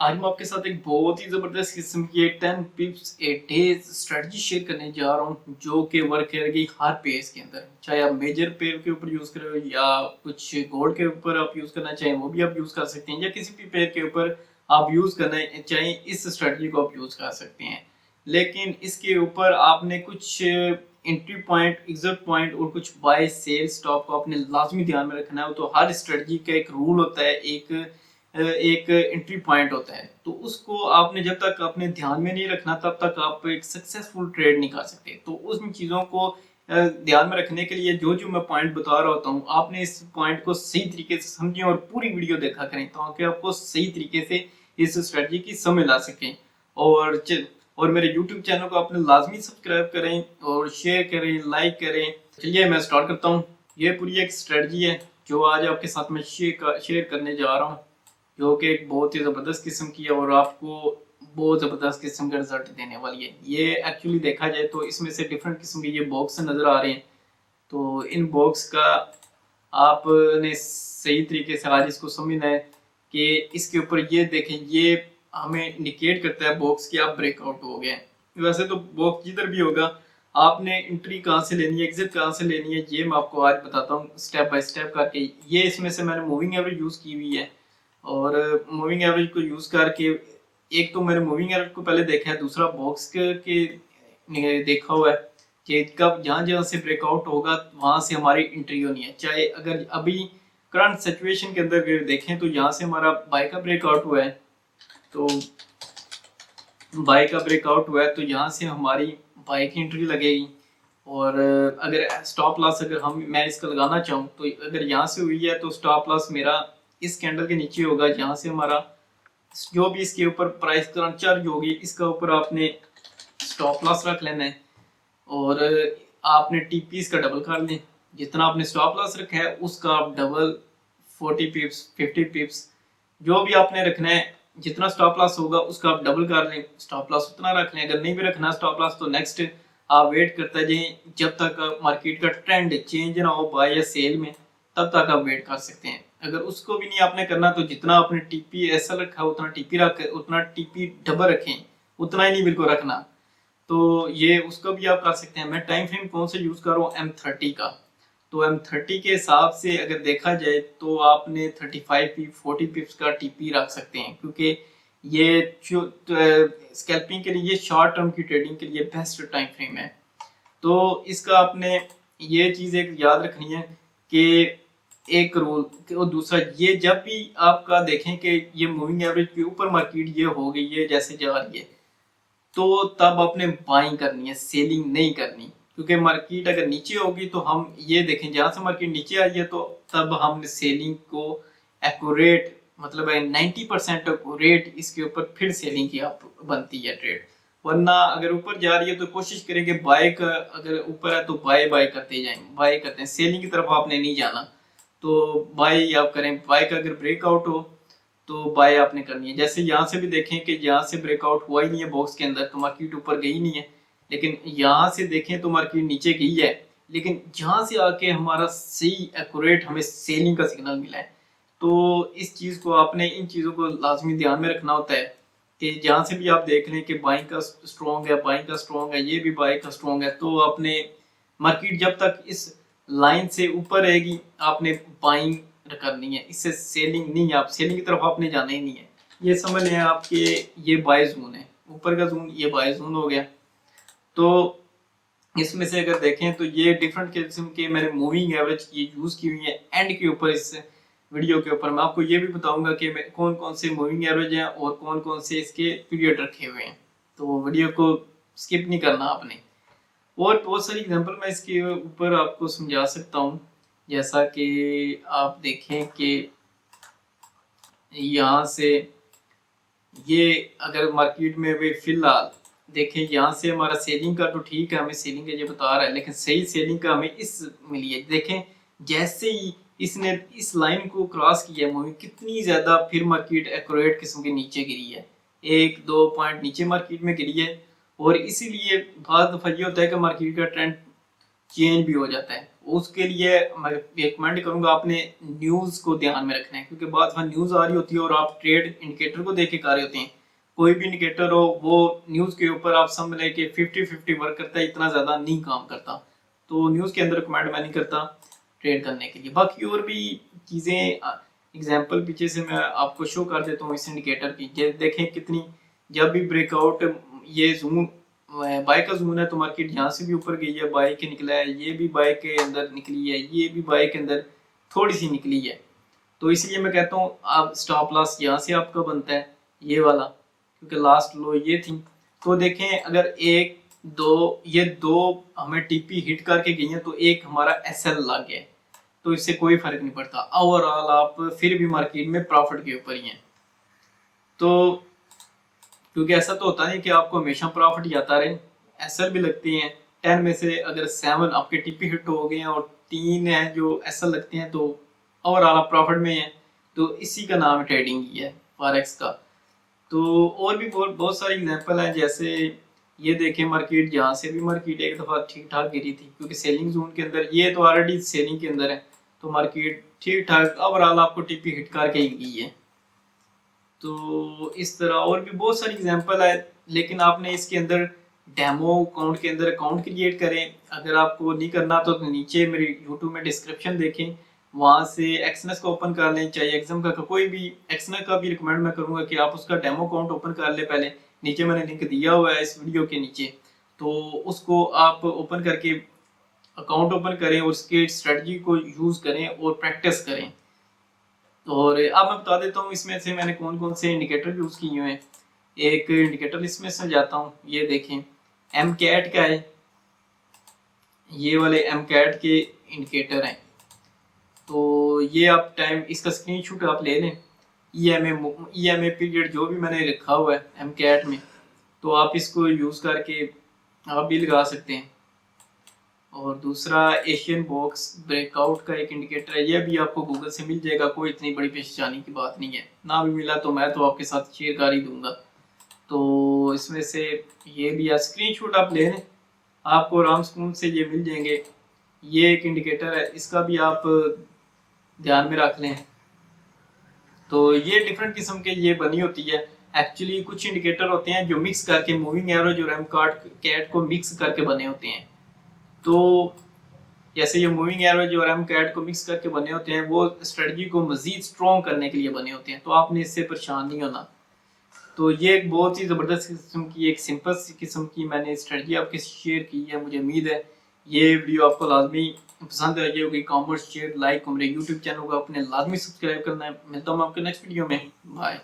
आज मैं आपके साथ एक बहुत ही ज़बरदस्त किस्म की 10 पिप्स ए डेज स्ट्रेटजी शेयर करने जा रहा हूँ जो कि वर्क करेगी हर पेज के अंदर। चाहे आप मेजर पेयर के ऊपर यूज़ करें या कुछ गोल्ड के ऊपर आप यूज़ करना चाहें वो भी आप यूज़ कर सकते हैं, या किसी भी पेयर के ऊपर आप यूज़ करना चाहें इस स्ट्रेटजी को आप यूज़ कर सकते हैं। लेकिन इसके ऊपर आपने कुछ एंट्री पॉइंट, एग्जिट पॉइंट और कुछ बाय सेल स्टॉप को आपने लाजमी ध्यान में रखना है। तो हर स्ट्रेटजी का एक रूल होता है, एक एंट्री पॉइंट होता है, तो उसको आपने जब तक अपने ध्यान में नहीं रखना तब तक आप एक सक्सेसफुल ट्रेड नहीं कर सकते। तो उन चीज़ों को ध्यान में रखने के लिए जो जो मैं पॉइंट बता रहा होता हूँ, आपने इस पॉइंट को सही तरीके से समझें और पूरी वीडियो देखा करें ताकि आपको सही तरीके से इस स्ट्रेटजी की समझ ला सकें। और मेरे YouTube चैनल को आपने लाजमी सब्सक्राइब करें और शेयर करें, लाइक करें। चलिए मैं स्टार्ट करता हूँ। ये पूरी एक स्ट्रेटजी है जो आज आपके साथ मैं शेयर करने जा रहा हूँ, जो कि एक बहुत ही ज़बरदस्त किस्म की है और आपको बहुत ज़बरदस्त किस्म का रिजल्ट देने वाली है। ये एक्चुअली देखा जाए तो इसमें से डिफरेंट किस्म के ये बॉक्स नज़र आ रहे हैं। तो इन बॉक्स का आपने सही तरीके से आज इसको समझना है कि इसके ऊपर ये देखें, ये हमें इंडिकेट करता है बॉक्स की आप ब्रेकआउट हो गए। वैसे तो बॉक्स जिधर भी होगा आपने एंट्री कहाँ से लेनी है, एग्जिट कहाँ से लेनी है, ये मैं आपको आज बताता हूँ स्टेप बाय स्टेप करके। ये इसमें से मैंने मूविंग एवरेज यूज़ की हुई है और मूविंग एवरेज को यूज़ करके एक तो मैंने मूविंग एवरेज को पहले देखा है, दूसरा बॉक्स के देखा हुआ है कि कब जहाँ जहाँ से ब्रेकआउट होगा वहाँ से हमारी एंट्री होनी है। चाहे अगर अभी करंट सिचुएशन के अंदर अगर देखें तो यहाँ से हमारा बाय का ब्रेकआउट हुआ है, तो बाय का ब्रेकआउट हुआ है तो यहाँ से हमारी बाय की एंट्री लगेगी। और अगर स्टॉप लॉस अगर मैं इसका लगाना चाहूँ तो अगर यहाँ से हुई है तो स्टॉप लॉस मेरा इस कैंडल के नीचे होगा, जहाँ से हमारा जो भी इसके ऊपर प्राइस करंट चार्ज होगी इसका ऊपर आपने स्टॉप लॉस रख लेना है और आपने टीपी इसका डबल कर लें। जितना आपने स्टॉप लॉस रखा है उसका आप डबल 40 पिप्स 50 पिप्स जो भी आपने रखना है, जितना स्टॉप लॉस होगा उसका आप डबल कर लें, स्टॉप लॉस उतना रख लें। अगर नहीं भी रखना स्टॉप लॉस तो नेक्स्ट आप वेट करते जाएं जब तक मार्केट का ट्रेंड चेंज ना हो बाय या सेल में, तब तक आप वेट कर सकते हैं। अगर उसको भी नहीं आपने करना तो जितना आपने टीपी ऐसा रखा उतना टीपी रख, उतना टीपी डबल रखें, उतना ही नहीं बिल्कुल रखना। तो ये उसको भी आप कर सकते हैं। मैं टाइम फ्रेम कौन सा यूज़ कर रहा हूँ, M30 का। तो M30 के हिसाब से अगर देखा जाए तो आपने 35 पिप 40 पिप्स का टीपी रख सकते हैं, क्योंकि ये स्कैल्पिंग के लिए, शॉर्ट टर्म की ट्रेडिंग के लिए बेस्ट टाइम फ्रेम है। तो इसका आपने ये चीज़ एक याद रखनी है कि एक रूल और दूसरा ये, जब भी आपका देखें कि ये मूविंग एवरेज के ऊपर मार्केट ये हो गई है जैसे जा रही है, तो तब आपने बाइंग करनी है, सेलिंग नहीं करनी। क्योंकि मार्केट अगर नीचे होगी तो हम ये देखें जहां से मार्केट नीचे आई है तो तब हमने सेलिंग को एक्यूरेट, मतलब 90% एक्यूरेट इसके ऊपर फिर सेलिंग की आप बनती है ट्रेड। वरना अगर ऊपर जा रही है तो कोशिश करें कि बाय का, अगर ऊपर है तो बाय बाय करते जाएं, बाय करते हैं, सेलिंग की तरफ आपने नहीं जाना। तो बाय आप करें, बाय का अगर ब्रेकआउट हो तो बाय आपने करनी है। जैसे यहाँ से भी देखें कि यहाँ से ब्रेकआउट हुआ ही नहीं है बॉक्स के अंदर तो मार्केट ऊपर गई नहीं है, लेकिन यहाँ से देखें तो मार्केट नीचे गई है, लेकिन जहाँ से आके हमारा सही एक्यूरेट हमें सेलिंग का सिग्नल मिला है। तो इस चीज़ को आपने, इन चीज़ों को लाजमी ध्यान में रखना होता है कि जहाँ से भी आप देख लें कि बाइंग का स्ट्रॉन्ग है, बाइंग का स्ट्रॉन्ग है, ये भी बाइंग का स्ट्रॉन्ग है, तो आपने मार्केट जब तक इस लाइन से ऊपर रहेगी आपने बाइंग करनी है, इससे सेलिंग नहीं है, आप सेलिंग की तरफ आपने जाना ही नहीं है। ये समझ लें आपके ये बाय जोन है, ऊपर का जोन ये बाय जोन हो गया। तो इसमें से अगर देखें तो ये डिफरेंट किस्म के मैंने मूविंग एवरेज की यूज की हुई है। एंड के ऊपर इस वीडियो के ऊपर मैं आपको ये भी बताऊंगा कि कौन कौन से मूविंग एवरेज हैं और कौन कौन से इसके पीरियड रखे हुए हैं। तो वीडियो को स्किप नहीं करना आपने। और बहुत सारी एग्जांपल मैं इसके ऊपर आपको समझा सकता हूँ। जैसा कि आप देखें कि यहाँ से ये अगर मार्केट में भी फिलहाल देखें, यहाँ से हमारा सेलिंग का तो ठीक है, हमें सेलिंग का ये बता रहा है, लेकिन सही सेलिंग का हमें इस मिली है। देखें जैसे ही इसने इस लाइन को क्रॉस किया है मूवी, कितनी ज़्यादा फिर मार्केट एक्यूरेट किस्म के नीचे गिरी है, 1-2 पॉइंट नीचे मार्केट में गिरी है। और इसीलिए बहुत दफ़ा ये होता है कि मार्केट का ट्रेंड चेंज भी हो जाता है। उसके लिए मैं रिकमेंड करूंगा आपने न्यूज़ को ध्यान में रखना है, क्योंकि बाद में न्यूज़ आ रही होती है और आप ट्रेड इंडिकेटर को देख के कर रहे होते हैं। कोई भी इंडिकेटर हो वो न्यूज़ के ऊपर आप समझ लें कि 50-50 वर्क करता है, इतना ज़्यादा नहीं काम करता। तो न्यूज़ के अंदर रिकमेंड मैं नहीं करता ट्रेड करने के लिए। बाकी और भी चीज़ें एग्जाम्पल पीछे से मैं आपको शो कर देता हूँ इस इंडिकेटर की। ये देखें कितनी, जब भी ब्रेकआउट, ये जून बाय का जून है तो मार्केट यहाँ से भी ऊपर गई है, बाय के निकला है, ये भी बाय के अंदर निकली है, ये भी बाय के अंदर थोड़ी सी निकली है। तो इसलिए मैं कहता हूँ आप स्टॉप लॉस यहाँ से आपका बनता है ये वाला, क्योंकि लास्ट लो ये थी। तो देखें अगर एक दो, ये दो हमें टीपी हिट करके गई हैं तो एक हमारा एसएल लग गया, तो इससे कोई फर्क नहीं पड़ता। ओवरऑल आप फिर भी मार्केट में प्रॉफिट के ऊपर ही हैं। तो क्योंकि ऐसा तो होता नहीं कि आपको हमेशा प्रॉफिट आता रहे, एसएल भी लगती हैं। 10 में से अगर 7 आपके टीपी हिट हो गए हैं और 3 है जो एसएल लगते हैं तो ओवरऑल आप प्रॉफिट में हैं। तो इसी का नाम ट्रेडिंग ही है फॉरेक्स का। तो और भी बहुत बहुत सारी एग्जांपल हैं, जैसे ये देखें मार्केट, यहाँ से भी मार्केट एक दफ़ा ठीक ठाक गिरी थी क्योंकि सेलिंग जोन के अंदर, ये तो ऑलरेडी सेलिंग के अंदर है, तो मार्केट ठीक ठाक ओवरऑल आपको टीपी हिट करके ही गई है। तो इस तरह और भी बहुत सारी एग्जांपल है, लेकिन आपने इसके अंदर डेमो अकाउंट के अंदर अकाउंट क्रिएट करें। अगर आपको नहीं करना तो नीचे मेरी यूट्यूब में डिस्क्रिप्शन देखें, वहाँ से एक्सनस का ओपन कर लें, चाहे एग्जाम का कोई भी, एक्सनस का भी रिकमेंड मैं करूँगा कि आप उसका डेमो अकाउंट ओपन कर ले पहले। नीचे मैंने लिंक दिया हुआ है इस वीडियो के नीचे, तो उसको आप ओपन करके अकाउंट ओपन करें और उसके स्ट्रेटजी को यूज़ करें और प्रैक्टिस करें। और अब मैं बता देता हूँ इसमें से मैंने कौन कौन से इंडिकेटर यूज़ किए हुए हैं। एक इंडिकेटर इसमें समझाता हूँ, ये देखें एम कैट का है, ये वाले एम कैट के इंडिकेटर हैं। तो ये आप टाइम, इसका स्क्रीनशॉट आप ले लें, ईएमए पीरियड जो भी मैंने रखा हुआ है एम कैट में, तो आप इसको यूज़ करके आप भी लगा सकते हैं। और दूसरा एशियन बॉक्स ब्रेकआउट का एक इंडिकेटर है, ये भी आपको गूगल से मिल जाएगा, कोई इतनी बड़ी परेशानी की बात नहीं है। ना भी मिला तो मैं तो आपके साथ शेयर कर ही दूंगा। तो इसमें से ये भी स्क्रीनशॉट आप ले लें, आपको आराम सुकून से ये मिल जाएंगे। ये एक इंडिकेटर है, इसका भी आप ध्यान में रख लें। तो ये डिफरेंट किस्म के ये बनी होती है। एक्चुअली कुछ इंडिकेटर होते हैं जो मिक्स करके, मूविंग एवरेज और एम कैट को मिक्स करके बने होते हैं। तो जैसे ये मूविंग एवरेज और एम कैट को मिक्स करके बने होते हैं, वो स्ट्रेटजी को मजीद स्ट्रॉन्ग करने के लिए बने होते हैं, तो आपने इससे परेशान नहीं होना। तो ये एक बहुत ही ज़बरदस्त किस्म की, एक सिंपल सी किस्म की मैंने स्ट्रेटजी आपके शेयर की है। मुझे उम्मीद है ये वीडियो आपको लाजमी पसंद आई होगी। कॉमेंट शेयर लाइक, मेरे यूट्यूब चैनल को अपने लाजमी सब्सक्राइब करना है। मिलता हूँ आपके नेक्स्ट वीडियो में, बाय।